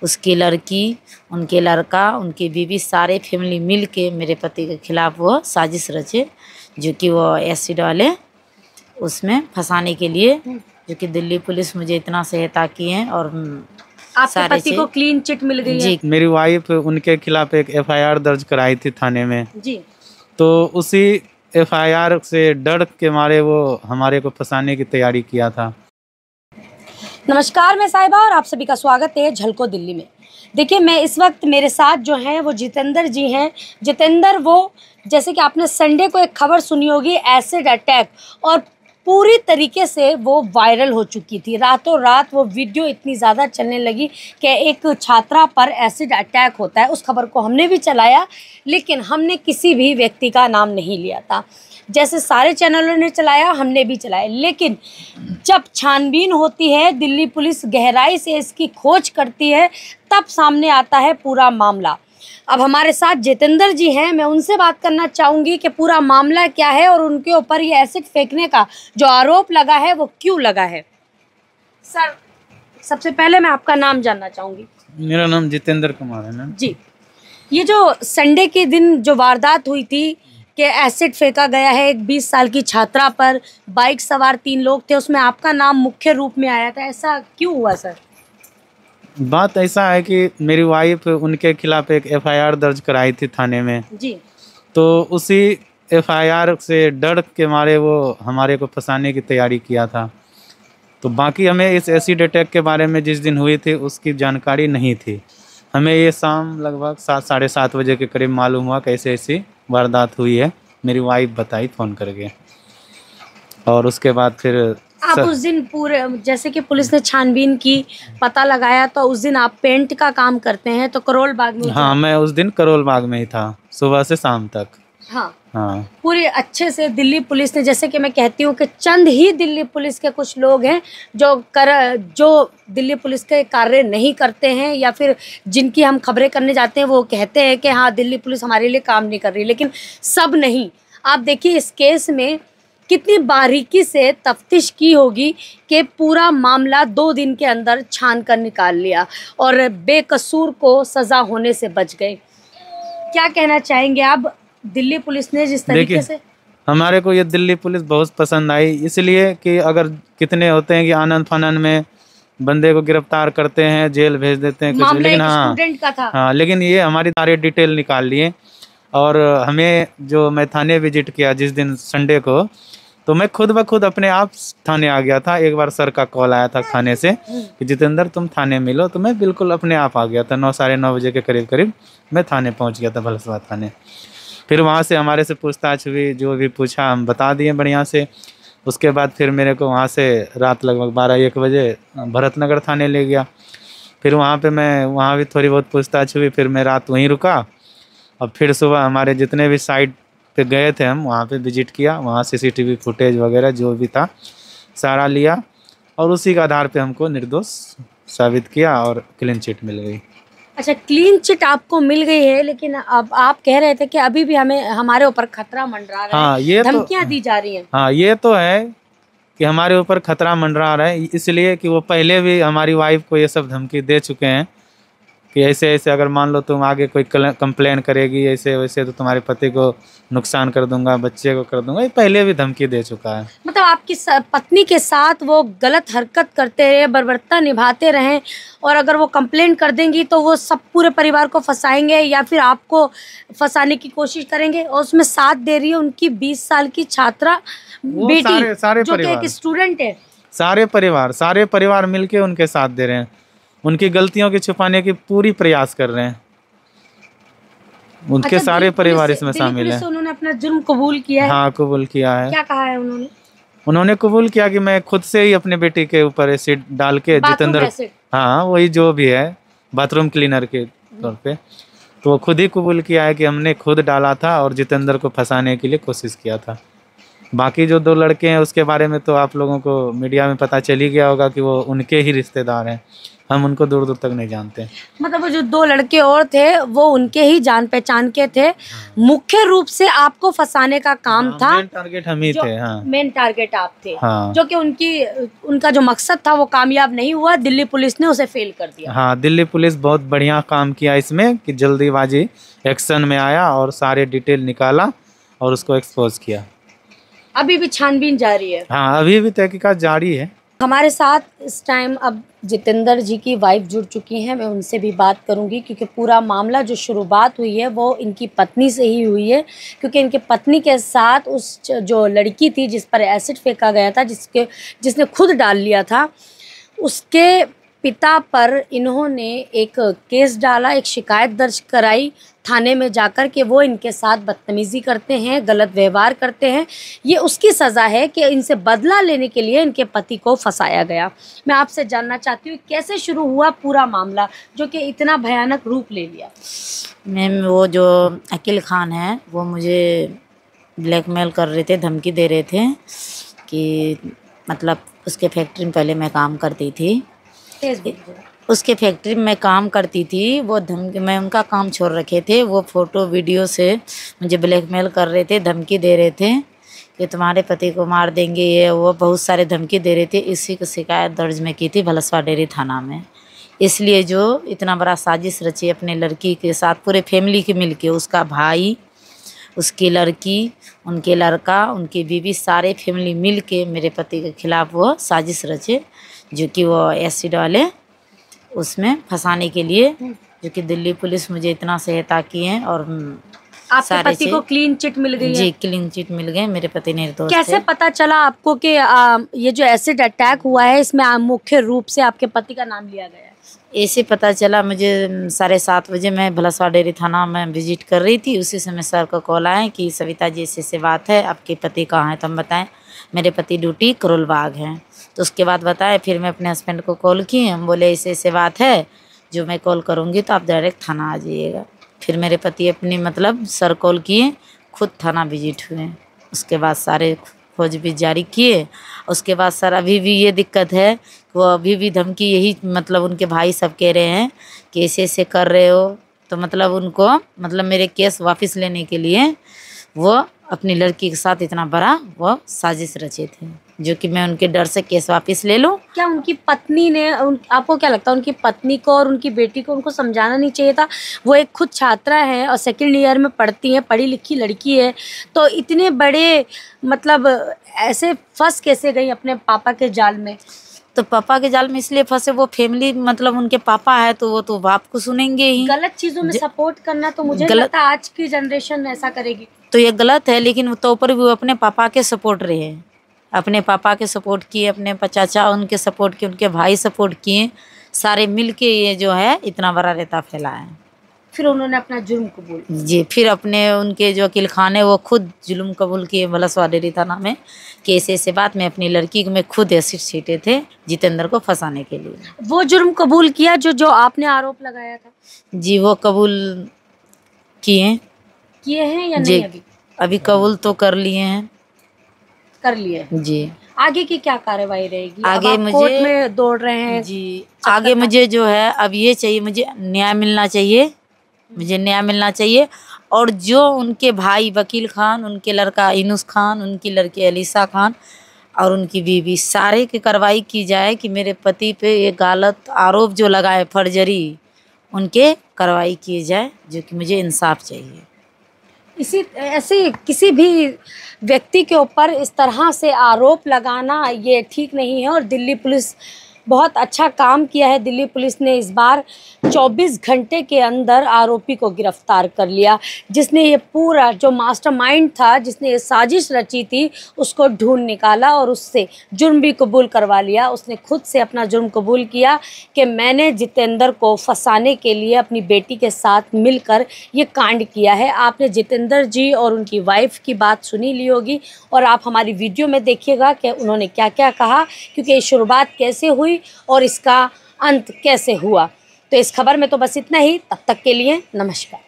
उसकी लड़की, उनके लड़का, उनकी बीवी, सारे फैमिली मिल के मेरे पति के खिलाफ वो साजिश रचे, जो कि वो एसिड वाले उसमें फंसाने के लिए, जो कि दिल्ली पुलिस मुझे इतना सहायता की है। और आपके पति को क्लीन चिट मिल गई है? मेरी वाइफ उनके खिलाफ एक FIR दर्ज कराई थी थाने में जी। तो उसी FIR से डर के मारे वो हमारे को फंसाने की तैयारी किया था। नमस्कार, मैं साहिबा और आप सभी का स्वागत है झलको दिल्ली में। देखिए, मैं इस वक्त मेरे साथ जो हैं वो जितेंद्र जी हैं। जितेंद्र वो, जैसे कि आपने संडे को एक खबर सुनी होगी, एसिड अटैक, और पूरी तरीके से वो वायरल हो चुकी थी। रातों रात वो वीडियो इतनी ज़्यादा चलने लगी कि एक छात्रा पर एसिड अटैक होता है। उस खबर को हमने भी चलाया, लेकिन हमने किसी भी व्यक्ति का नाम नहीं लिया था। जैसे सारे चैनलों ने चलाया, हमने भी चलाया, लेकिन जब छानबीन होती है, दिल्ली पुलिस गहराई से इसकी खोज करती है, तब सामने आता है पूरा मामला। अब हमारे साथ जितेंद्र जी हैं, मैं उनसे बात करना चाहूँगी कि पूरा मामला क्या है और उनके ऊपर ये एसिड फेंकने का जो आरोप लगा है वो क्यों लगा है। सर, सबसे पहले मैं आपका नाम जानना चाहूँगी। मेरा नाम जितेंद्र कुमार है मैम जी। ये जो संडे के दिन जो वारदात हुई थी कि एसिड फेंका गया है एक 20 साल की छात्रा पर, बाइक सवार 3 लोग थे, उसमें आपका नाम मुख्य रूप में आया था, ऐसा क्यों हुआ सर? बात ऐसा है कि मेरी वाइफ उनके खिलाफ एक FIR दर्ज कराई थी थाने में जी। तो उसी FIR से डर के मारे वो हमारे को फंसाने की तैयारी किया था। तो बाकी हमें इस एसिड अटैक के बारे में जिस दिन हुई थी उसकी जानकारी नहीं थी। हमें ये शाम लगभग 7 साढ़े 7 बजे के करीब मालूम हुआ कैसे ऐसी वारदात हुई है। मेरी वाइफ बताई फ़ोन करके, और उसके बाद फिर आप उस दिन पूरे, जैसे कि पुलिस ने छानबीन की, पता लगाया, तो उस दिन आप पेंट का काम करते हैं, तो करोल बाग में? हाँ, मैं उस दिन करोल बाग में ही था, सुबह से शाम तक। हाँ हाँ, पूरे अच्छे से दिल्ली पुलिस ने, जैसे कि मैं कहती हूँ कि चंद ही दिल्ली पुलिस के कुछ लोग हैं जो दिल्ली पुलिस के कार्य नहीं करते हैं, या फिर जिनकी हम खबरें करने जाते हैं वो कहते हैं कि हाँ दिल्ली पुलिस हमारे लिए काम नहीं कर रही, लेकिन सब नहीं। आप देखिए इस केस में कितनी बारीकी से तफ्तीश की होगी कि पूरा मामला 2 दिन के अंदर छान कर निकाल लिया और बेकसूर को सज़ा होने से बच गए। क्या कहना चाहेंगे आप? दिल्ली पुलिस ने जिस तरीके से, हमारे को ये दिल्ली पुलिस बहुत पसंद आई, इसलिए कि अगर कितने होते हैं कि आनंद फानन में बंदे को गिरफ्तार करते हैं, जेल भेज देते हैं कुछ, लेकिन स्टूडेंट का था। हाँ, लेकिन ये हमारी सारे डिटेल निकाल लिए। और हमें जो मैं थाने विजिट किया जिस दिन संडे को, तो मैं खुद ब खुद अपने आप थाने आ गया था। एक बार सर का कॉल आया था थाने से कि जितेंद्र तुम थाने मिलो, तो मैं बिल्कुल अपने आप आ गया था। 9 साढ़े 9 बजे के करीब मैं थाने पहुंच गया था, भलसवा थाने। फिर वहाँ से हमारे से पूछताछ हुई, जो भी पूछा हम बता दिए बढ़िया से। उसके बाद फिर मेरे को वहाँ से रात लगभग 12-1 बजे भरतनगर थाने ले गया। फिर वहाँ पे मैं वहाँ भी थोड़ी बहुत पूछताछ हुई, फिर मैं रात वहीं रुका। और फिर सुबह हमारे जितने भी साइट पे गए थे हम वहाँ पे विजिट किया, वहाँ CCTV फुटेज वगैरह जो भी था सारा लिया, और उसी के आधार पे हमको निर्दोष साबित किया और क्लीन चिट मिल गई। अच्छा, क्लीन चिट आपको मिल गई है, लेकिन अब आप कह रहे थे कि अभी भी हमारे ऊपर खतरा मंडरा रहा है। हाँ, ये धमकियां दी जा रही हैं। हाँ, ये तो है कि हमारे ऊपर खतरा मंडरा रहा है, इसलिए कि वो पहले भी हमारी वाइफ को ये सब धमकी दे चुके हैं कि ऐसे ऐसे अगर मान लो तुम आगे कोई कंप्लेन करेगी ऐसे वैसे तो तुम्हारे पति को नुकसान कर दूंगा, बच्चे को कर दूंगा। ये पहले भी धमकी दे चुका है। मतलब आपकी पत्नी के साथ वो गलत हरकत करते रहे, बर्बरता निभाते रहें, और अगर वो कंप्लेन कर देंगी तो वो सब पूरे परिवार को फंसाएंगे या फिर आपको फंसाने की कोशिश करेंगे। और उसमें साथ दे रही है उनकी 20 साल की छात्रा बेटी, सारे जो कि एक स्टूडेंट है। सारे परिवार मिलके उनके साथ दे रहे हैं, उनकी गलतियों की छुपाने की पूरी प्रयास कर रहे हैं। उनके सारे परिवार इसमें शामिल है। उन्होंने अपना जुर्म कबूल किया है। हाँ, कबूल किया है। क्या कहा है उन्होंने कबूल किया कि मैं खुद से ही अपने बेटी के ऊपर एसिड डाल के, जितेंद्र, हाँ वही जो भी है बाथरूम क्लीनर के तौर पे, तो वो खुद ही कबूल किया है कि हमने खुद डाला था और जितेंद्र को फंसाने के लिए कोशिश किया था। बाकी जो 2 लड़के हैं उसके बारे में तो आप लोगों को मीडिया में पता चल ही गया होगा कि वो उनके ही रिश्तेदार हैं। हम उनको दूर दूर तक नहीं जानते। मतलब वो जो 2 लड़के और थे वो उनके ही जान पहचान के थे, मुख्य रूप से आपको फंसाने का काम था। मेन टारगेट हम ही थे। हाँ मेन टारगेट आप थे। हाँ जो कि उनका जो मकसद था वो कामयाब नहीं हुआ, दिल्ली पुलिस ने उसे फेल कर दिया। हाँ, दिल्ली पुलिस बहुत बढ़िया काम किया इसमें कि जल्दीबाजी एक्शन में आया और सारे डिटेल निकाला और उसको एक्सपोज किया। अभी भी छानबीन जारी है। हाँ, अभी भी तहकीकात जारी है। हमारे साथ इस टाइम अब जितेंद्र जी की वाइफ जुड़ चुकी हैं, मैं उनसे भी बात करूंगी क्योंकि पूरा मामला जो शुरुआत हुई है वो इनकी पत्नी से ही हुई है। क्योंकि इनके पत्नी के साथ उस जो लड़की थी जिस पर एसिड फेंका गया था, जिसने खुद डाल लिया था, उसके पिता पर इन्होंने एक केस डाला, एक शिकायत दर्ज कराई थाने में जाकर कि वो इनके साथ बदतमीज़ी करते हैं, गलत व्यवहार करते हैं। ये उसकी सज़ा है कि इनसे बदला लेने के लिए इनके पति को फंसाया गया। मैं आपसे जानना चाहती हूँ कैसे शुरू हुआ पूरा मामला जो कि इतना भयानक रूप ले लिया। मैम, वो जो अकील खान है वो मुझे ब्लैकमेल कर रहे थे, धमकी दे रहे थे कि मतलब उसके फैक्ट्री में पहले मैं काम करती थी, उसके फैक्ट्री में मैं काम करती थी। वो धमकी, मैं उनका काम छोड़ रखे थे, वो फ़ोटो वीडियो से मुझे ब्लैकमेल कर रहे थे, धमकी दे रहे थे कि तुम्हारे पति को मार देंगे, ये वो बहुत सारे धमकी दे रहे थे। इसी की शिकायत दर्ज में की थी भलसवा डेयरी थाना में। इसलिए जो इतना बड़ा साजिश रची अपने लड़की के साथ, पूरे फैमिली के मिल के, उसका भाई, उसकी लड़की, उनके लड़का, उनकी बीवी, सारे फैमिली मिल के मेरे पति के खिलाफ़ वो साजिश रचे, जो कि वो एसिड वाले उसमें फंसाने के लिए, जो कि दिल्ली पुलिस मुझे इतना सहायता की है। और आपके पति को क्लीन चिट मिल गई है? जी, क्लीन चिट मिल गए। मेरे पति निर्दोष थे। कैसे पता चला आपको कि ये जो एसिड अटैक हुआ है इसमें मुख्य रूप से आपके पति का नाम लिया गया है? ऐसे पता चला मुझे 7:30 बजे मैं भलसवा डेयरी थाना में विजिट कर रही थी। उसी समय सर का कॉल आया कि सविता जी ऐसे बात है, आपके पति कहाँ हैं? तो हम बताएं मेरे पति ड्यूटी करोल बाग हैं। तो उसके बाद बताए, फिर मैं अपने हस्बैंड को कॉल की, हम बोले ऐसे बात है, जो मैं कॉल करूँगी तो आप डायरेक्ट थाना आ जाइएगा। फिर मेरे पति अपनी मतलब सर कॉल किए, खुद थाना विजिट हुए। उसके बाद सारे खोजबीन जारी किए। उसके बाद सर अभी भी ये दिक्कत है, वो अभी भी धमकी यही मतलब उनके भाई सब कह रहे हैं कि ऐसे कर रहे हो। तो मतलब उनको मतलब मेरे केस वापस लेने के लिए वो अपनी लड़की के साथ इतना बड़ा वो साजिश रचे थे, जो कि मैं उनके डर से केस वापस ले लूं। क्या उनकी पत्नी ने आपको क्या लगता है उनकी पत्नी को और उनकी बेटी को उनको समझाना नहीं चाहिए था? वो एक खुद छात्रा है और सेकंड ईयर में पढ़ती है, पढ़ी लिखी लड़की है, तो इतने बड़े मतलब ऐसे फंस कैसे गई अपने पापा के जाल में? तो पापा के जाल में इसलिए फंसे, वो फैमिली मतलब उनके पापा है तो वो तो बाप को सुनेंगे ही। गलत चीज़ों में सपोर्ट करना तो मुझे लगता है आज की जनरेशन ऐसा करेगी तो ये गलत है। लेकिन तो ऊपर भी वो अपने पापा के सपोर्ट रहे हैं, अपने पापा के सपोर्ट किए, अपने चाचा उनके सपोर्ट किए, उनके भाई सपोर्ट किए, सारे मिल के ये जो है इतना बड़ा रेता फैलाया है। फिर उन्होंने अपना जुर्म कबूल? जी, फिर अपने उनके जो वकील खान है वो खुद जुल्म कबूल किए भलसवा डेयरी थाना में कि ऐसे बात में अपनी लड़की में खुद एसिड छींटे थे जितेंद्र को फंसाने के लिए। वो जुर्म कबूल किया जो आपने आरोप लगाया था? जी, वो कबूल किए हैं या नहीं? अभी कबूल तो कर लिए हैं। कर लिए जी। आगे की क्या कार्रवाई रहेगी? आगे मुझे कोर्ट में दौड़ रहे हैं जी। आगे मुझे जो है अब ये चाहिए, मुझे न्याय मिलना चाहिए, मुझे न्याय मिलना चाहिए। और जो उनके भाई वकील खान, उनके लड़का इनुस खान, उनकी लड़की अलीसा खान और उनकी बीवी, सारे की कार्रवाई की जाए कि मेरे पति पे ये गलत आरोप जो लगाए फर्जरी, उनके कार्रवाई की जाए, जो कि मुझे इंसाफ चाहिए। ऐसे किसी भी व्यक्ति के ऊपर इस तरह से आरोप लगाना ये ठीक नहीं है। और दिल्ली पुलिस बहुत अच्छा काम किया है। दिल्ली पुलिस ने इस बार 24 घंटे के अंदर आरोपी को गिरफ्तार कर लिया, जिसने ये पूरा जो मास्टरमाइंड था, जिसने ये साजिश रची थी, उसको ढूंढ निकाला और उससे जुर्म भी कबूल करवा लिया। उसने खुद से अपना जुर्म कबूल किया कि मैंने जितेंद्र को फंसाने के लिए अपनी बेटी के साथ मिलकर ये कांड किया है। आपने जितेंद्र जी और उनकी वाइफ की बात सुनी ली होगी और आप हमारी वीडियो में देखिएगा कि उन्होंने क्या क्या कहा, क्योंकि ये शुरुआत कैसे हुई और इसका अंत कैसे हुआ। तो इस खबर में तो बस इतना ही। तब तक के लिए नमस्कार।